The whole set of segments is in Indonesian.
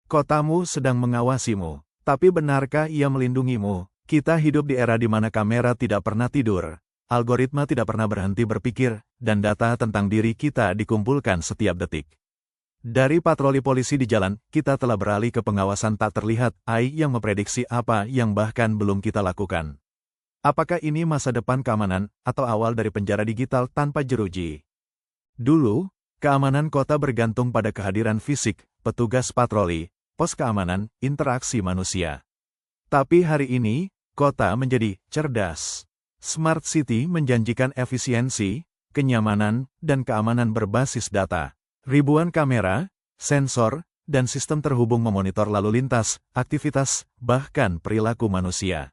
kotamu sedang mengawasimu. Tapi benarkah ia melindungimu? Kita hidup di era di mana kamera tidak pernah tidur, algoritma tidak pernah berhenti berpikir, dan data tentang diri kita dikumpulkan setiap detik. Dari patroli polisi di jalan, kita telah beralih ke pengawasan tak terlihat, AI yang memprediksi apa yang bahkan belum kita lakukan. Apakah ini masa depan keamanan, atau awal dari penjara digital tanpa jeruji? Dulu, keamanan kota bergantung pada kehadiran fisik, petugas patroli, pos keamanan, interaksi manusia. Tapi hari ini, kota menjadi cerdas. Smart City menjanjikan efisiensi, kenyamanan, dan keamanan berbasis data. Ribuan kamera, sensor, dan sistem terhubung memonitor lalu lintas, aktivitas, bahkan perilaku manusia.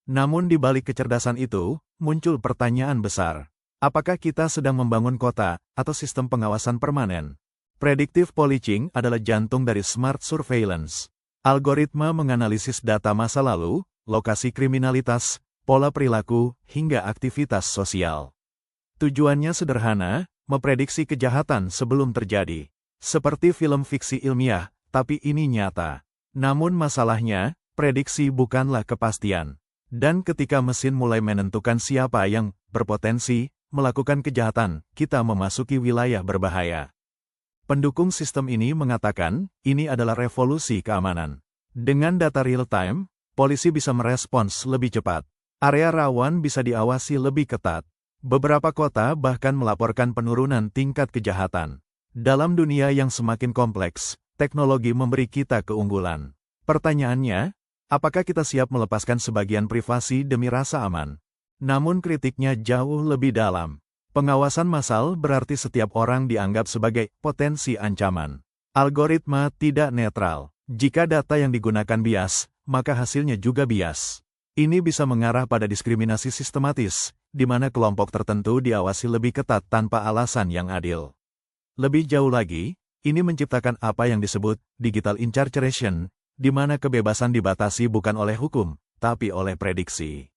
Namun di balik kecerdasan itu, muncul pertanyaan besar. Apakah kita sedang membangun kota, atau sistem pengawasan permanen? Predictive policing adalah jantung dari smart surveillance. Algoritma menganalisis data masa lalu, lokasi kriminalitas, pola perilaku, hingga aktivitas sosial. Tujuannya sederhana, memprediksi kejahatan sebelum terjadi. Seperti film fiksi ilmiah, tapi ini nyata. Namun masalahnya, prediksi bukanlah kepastian. Dan ketika mesin mulai menentukan siapa yang berpotensi melakukan kejahatan, kita memasuki wilayah berbahaya. Pendukung sistem ini mengatakan, ini adalah revolusi keamanan. Dengan data real-time, polisi bisa merespons lebih cepat. Area rawan bisa diawasi lebih ketat. Beberapa kota bahkan melaporkan penurunan tingkat kejahatan. Dalam dunia yang semakin kompleks, teknologi memberi kita keunggulan. Pertanyaannya, apakah kita siap melepaskan sebagian privasi demi rasa aman? Namun kritiknya jauh lebih dalam. Pengawasan massal berarti setiap orang dianggap sebagai potensi ancaman. Algoritma tidak netral. Jika data yang digunakan bias, maka hasilnya juga bias. Ini bisa mengarah pada diskriminasi sistematis, di mana kelompok tertentu diawasi lebih ketat tanpa alasan yang adil. Lebih jauh lagi, ini menciptakan apa yang disebut digital incarceration, di mana kebebasan dibatasi bukan oleh hukum, tapi oleh prediksi.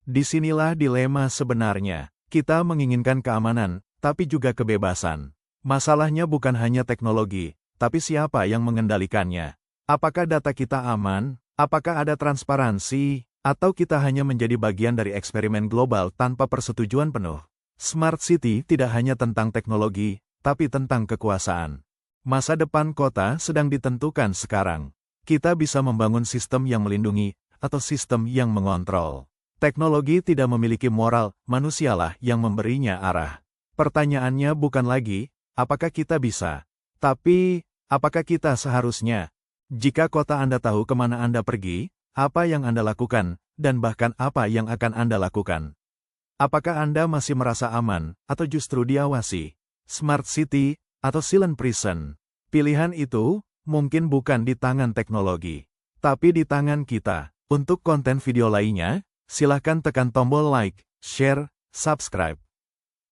Disinilah dilema sebenarnya. Kita menginginkan keamanan, tapi juga kebebasan. Masalahnya bukan hanya teknologi, tapi siapa yang mengendalikannya. Apakah data kita aman? Apakah ada transparansi? Atau kita hanya menjadi bagian dari eksperimen global tanpa persetujuan penuh? Smart City tidak hanya tentang teknologi, tapi tentang kekuasaan. Masa depan kota sedang ditentukan sekarang. Kita bisa membangun sistem yang melindungi, atau sistem yang mengontrol. Teknologi tidak memiliki moral, manusialah yang memberinya arah. Pertanyaannya bukan lagi, apakah kita bisa? Tapi, apakah kita seharusnya? Jika kota Anda tahu kemana Anda pergi, apa yang Anda lakukan, dan bahkan apa yang akan Anda lakukan? Apakah Anda masih merasa aman, atau justru diawasi? Smart City, atau Silent Prison? Pilihan itu, mungkin bukan di tangan teknologi, tapi di tangan kita. Untuk konten video lainnya, silahkan tekan tombol like, share, subscribe.